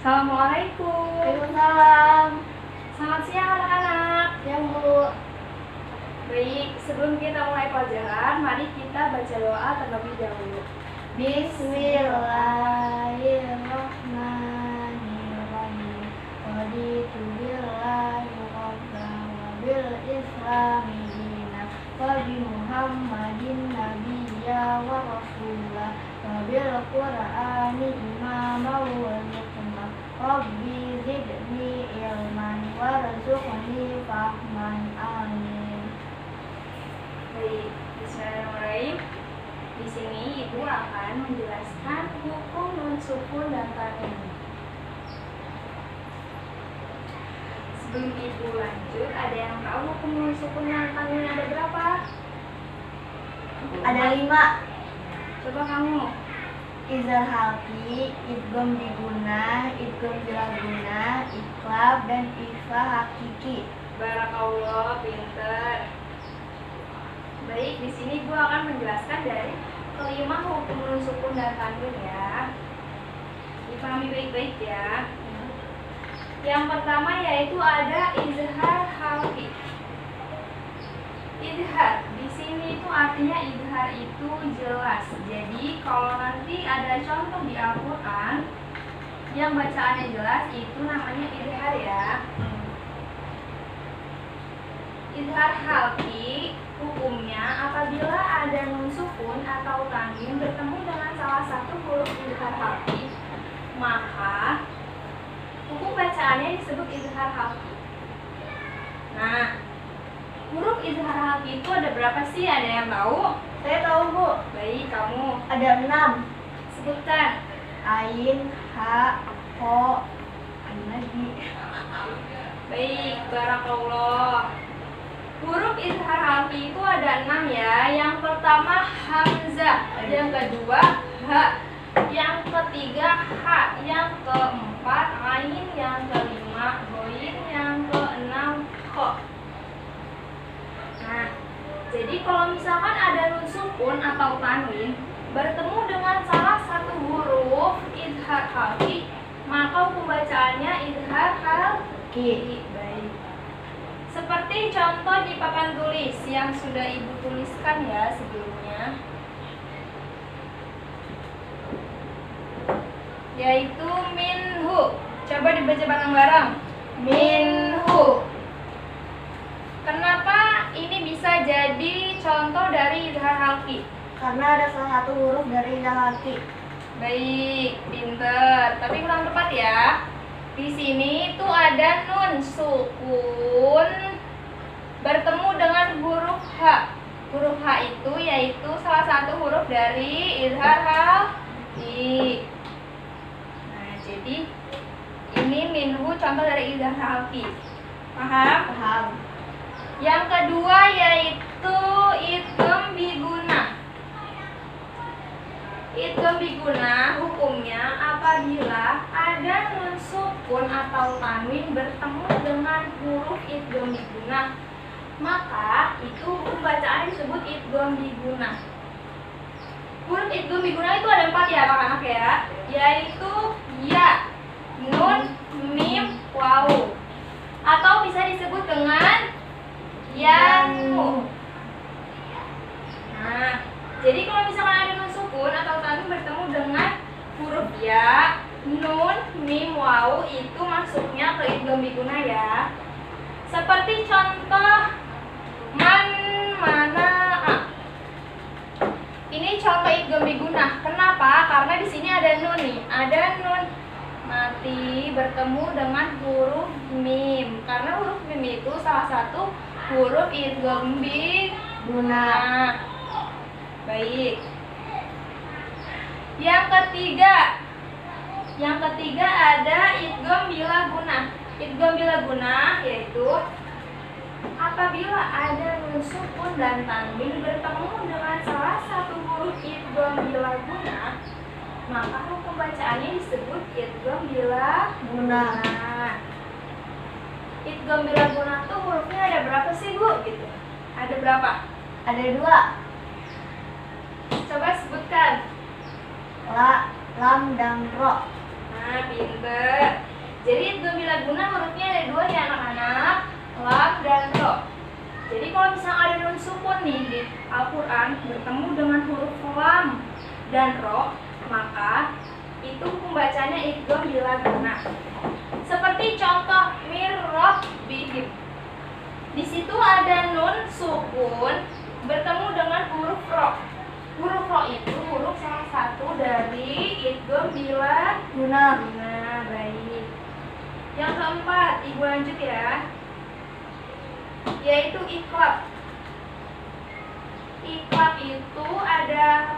Assalamualaikum. Waalaikumsalam. Selamat siang anak-anak. Siang, Bu. Baik, sebelum kita mulai pelajaran, mari kita baca doa terlebih dahulu. Bismillahirrahmanirrahim. Raditu billahi rabban wa bil islami dinan wa bi Muhammadin nabiyya wa rasula wa bil qur'ani imama wa hikmah. Rabbi zidni ilman warzuqni fahman. Amin. Baik, bismillahirrahmanirrahim. Di sini Ibu akan menjelaskan hukum nun sukun dan tanwin. Sebelum Ibu lanjut, ada yang tahu hukum nun sukun dan tanwin ada berapa? Ada 5. Coba kamu. Izhar halqi, idgham diguna, idgham bilaguna, iqlab, dan ikhfa hakiki. Barakallah, pinter. Baik, di sini gue akan menjelaskan dari kelima hukum nun sukun dan tanwin ya. Dipahami baik-baik ya. Yang pertama yaitu ada izhar halqi. Izhar di sini itu artinya izhar itu jelas. Jadi kalau nanti ada contoh di Al-Qur'an yang bacaannya jelas, itu namanya izhar ya. Izhar halqi hukumnya apabila ada nun sukun atau tanwin bertemu dengan salah satu huruf izhar halqi, maka hukum bacaannya disebut izhar halqi. Nah, huruf izhar halqi itu ada berapa sih? Ada yang tahu? Saya tahu, Bu. Baik, kamu Ada 6. sebutkan. Ain, ha, ho, ada lagi. Baik, barakallah. Huruf izhar halqi itu ada 6 ya. Yang pertama hamzah, yang kedua ha, yang ketiga ha, yang keempat ain, yang kelima ghain, yang keenam kha. Nah, jadi kalau misalkan ada nun sukun atau tanwin bertemu dengan salah satu huruf izhar halqi, maka hukum bacaannya izhar halqi. Baik. Seperti contoh di papan tulis yang sudah Ibu tuliskan ya sebelumnya, yaitu minhu. Coba dibaca bareng-bareng. Minhu. Kenapa ini bisa jadi contoh dari izhar halqi? Karena ada salah satu huruf dari izhar halqi. Baik, pinter. Tapi kurang tepat ya. Di sini tuh ada nun sukun bertemu dengan huruf H. Huruf H itu yaitu salah satu huruf dari izhar halqi. Nah, jadi ini minhu contoh dari izhar halqi. Paham? Paham. Yang kedua yaitu idgham biguna. Idgham biguna hukumnya apabila ada nun sukun atau tanwin bertemu dengan huruf idgham biguna, maka itu hukum bacaan disebut idgham biguna. Huruf idgham biguna itu ada 4 ya anak-anak ya, yaitu ya, nun, mim, waw, atau bisa disebut dengan yanu. Nah, jadi kalau misalkan ada nun sukun atau tanwin bertemu dengan huruf ya, nun, mim, waw, itu masuknya ke idgham biguna ya. Seperti contoh man, mana, a. Ini contoh idgham biguna. Kenapa? Karena di sini ada nun nih, ada nun mati bertemu dengan huruf mim. Karena huruf mim itu salah satu huruf idgham biguna. Baik. Yang ketiga ada idgham bilaguna. Idgham bilaguna yaitu apabila ada nun sukun dan tanwin bertemu dengan salah satu huruf idgham bilaguna, maka hukum bacaannya disebut idgham bilaguna. Idgham bilaguna tuh hurufnya ada berapa sih, Bu? Gitu. Ada berapa? Ada 2. Coba sebutkan. La, lam, dan ro. Nah, pinter. Jadi idgham bilaguna hurufnya ada dua ya anak-anak, lam dan ro. Jadi kalau misalnya ada nun sukun nih di Al-Quran bertemu dengan huruf lam dan ro, maka itu pembacanya idgham bilaguna. Seperti contoh mir-rabbihim. Di situ ada nun sukun bertemu dengan huruf ro. Huruf ro itu huruf salah satu dari idgham bilaguna. Nah, baik. Yang keempat, Ibu lanjut ya. Yaitu iqlab. Iqlab itu ada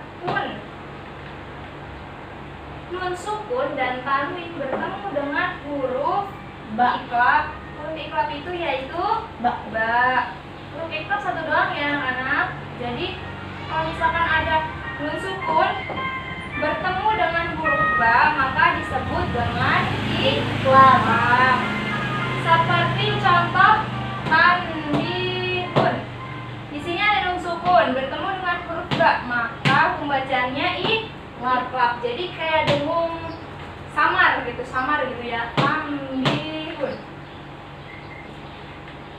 nun sukun dan tanwin bertemu dengan huruf Ba. iqlab. Huruf iqlab itu yaitu Ba. Huruf iqlab satu doang ya anak-anak. Jadi kalau misalkan ada nun sukun bertemu dengan huruf ba, maka disebut dengan iqlab. Seperti contoh tanbihun. Di sini ada nun sukun bertemu dengan huruf ba, maka pembacanya iqlab. Jadi kayak dengung samar gitu ya. Tanbihun.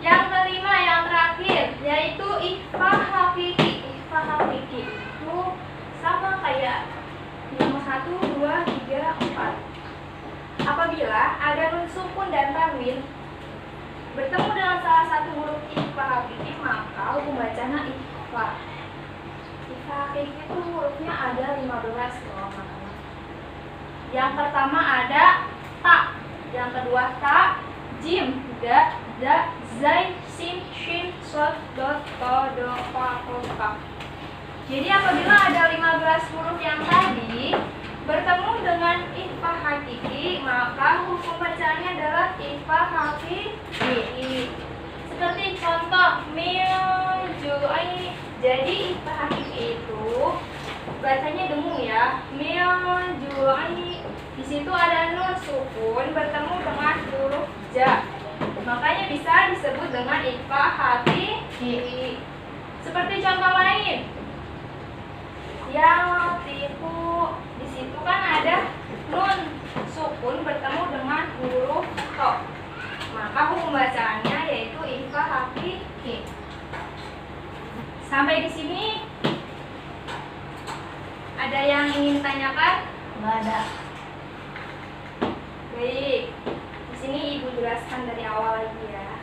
Yang kelima, yang terakhir, yaitu ikhfa hakiki. Ikhfa hakiki itu sama kayak nomor 1, 2, 3, 4. Apabila ada nun sukun dan tanwin bertemu dengan salah satu huruf ikhfa hakiki, maka pembacanya ikhfa. Ikhfa hakiki itu hurufnya ada 15 loh, makanya. Yang pertama ada ta, yang kedua ta, jim, da, zai, sin, shin, sod, dot, to, do, fa, ko, kaf. Jadi apabila ada 15 huruf yang tadi bertemu dengan ikhfa hakiki, maka hukum bacaannya adalah ikhfa hakiki. Seperti contoh miljuai. Jadi ikhfa hakiki itu bacanya dengung ya. Miljuai. Di situ ada nun sukun bertemu dengan huruf ja. Makanya bisa disebut dengan ikhfa hakiki. Seperti contoh lain, yang tipu. Di situ kan ada nun sukun bertemu dengan huruf to. Maka hukum bacaannya yaitu ikhfa hakiki. Sampai di sini ada yang ingin tanyakan? Nggak ada. Baik. Di sini Ibu jelaskan dari awal lagi ya.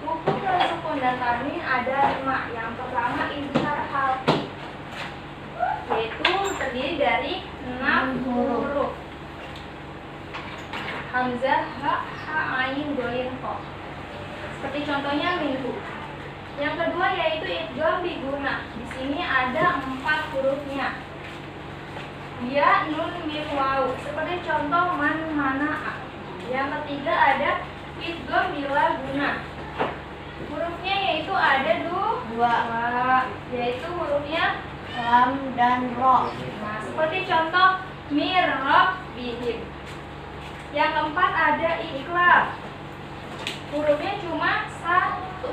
Hukum nun sukun dan tanwin ada 5. Yang pertama izhar halqi, yaitu terdiri dari 6 huruf. Hamzah, ha, ain, ghain, kha. Seperti contohnya minhu. Yang kedua yaitu idgham biguna. Di sini ada 4 hurufnya. Ya, nun, mim, waw. Seperti contoh man, mana. Yang ketiga ada idgham bilaguna. Hurufnya yaitu ada 2, yaitu hurufnya Lam dan ro. nah, seperti contoh mir-rabbihim. Yang keempat ada iqlab. Hurufnya cuma 1,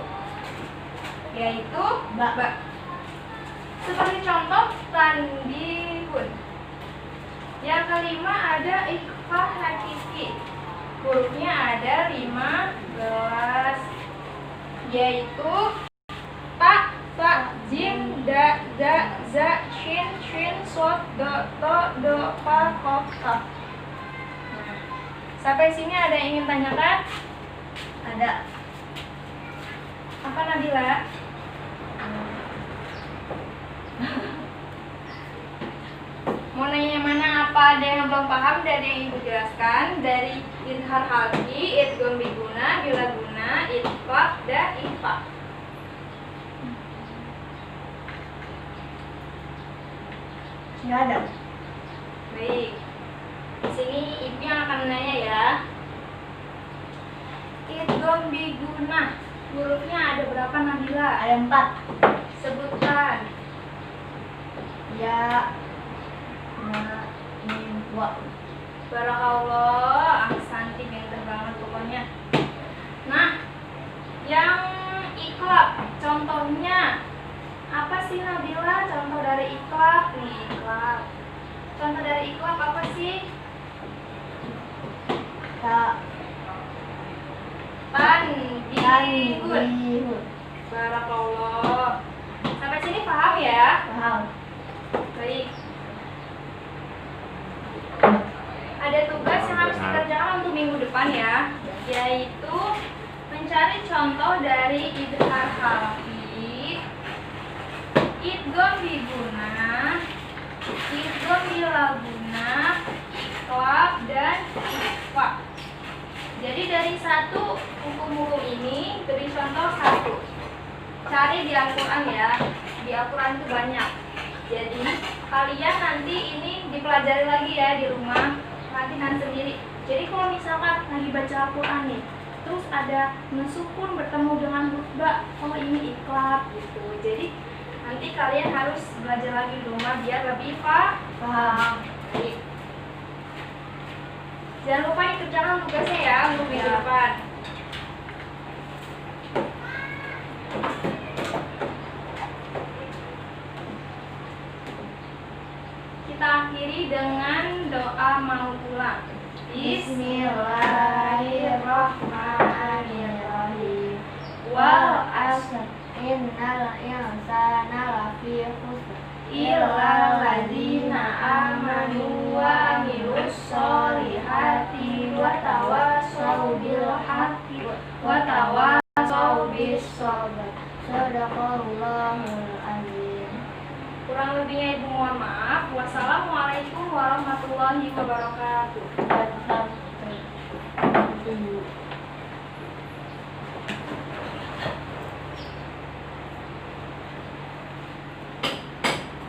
yaitu ba. Seperti contoh tanbihun. Yang kelima ada ikhfa hakiki. Hurufnya ada 15, yaitu ta, jim, da, za, shin, sod, do, do, fa, kof, kaf. Nah, sampai sini ada yang ingin tanyakan? Ada. Apa Nabila? Mau nanya yang mana? Apa ada yang belum paham dari yang Ibu jelaskan? Dari izhar halqi, idgham biguna, bilaguna, ikhfa, dan ikhfa. Nggak ada. Baik. Di sini Ibu yang akan menanya ya. Idgham biguna. Hurufnya ada berapa Nabila? Ada 4. Sebutkan. Ya, na, mim, wa. Barakallah, ahsanti, pinter banget pokoknya. Nah, yang iqlab, contohnya apa sih Nabila? Contoh dari iqlab nih, iqlab. Contoh dari iqlab apa sih? Ta Tanbihun. tanbihun. Barakallah. Sampai sini paham ya? Paham. Baik. Ada tugas yang harus dikerjakan untuk minggu depan ya, yaitu mencari contoh dari idhar harfi, idgham biguna, idgham bilaguna, iqlab dan ikhfa. Jadi dari satu hukum-hukum ini beri contoh satu. Cari di Al-Quran ya, di Al-Quran itu banyak. Jadi kalian nanti ini dipelajari lagi ya di rumah, latihan sendiri. Jadi kalau misalkan lagi baca Al-Quran nih, terus ada nusukun bertemu dengan huruf ba, oh ini iqlab gitu. Jadi nanti kalian harus belajar lagi di rumah biar lebih paham. Baik. Jangan lupa dikerjakan tugasnya ya untuk minggu depan. Kita akhiri dengan doa mau pulang. Bismillahirrahmanirrahim. Wal asr innal insana lafi khusr Illal ladzina amanu wa amilus solihati wa tawassaw bil haqqi wa tawassaw bis sabr. Sadaqallahul azim. Kurang lebihnya ibu mohon maaf. Wassalamualaikum warahmatullahi wabarakatuh. Wabarakatuh.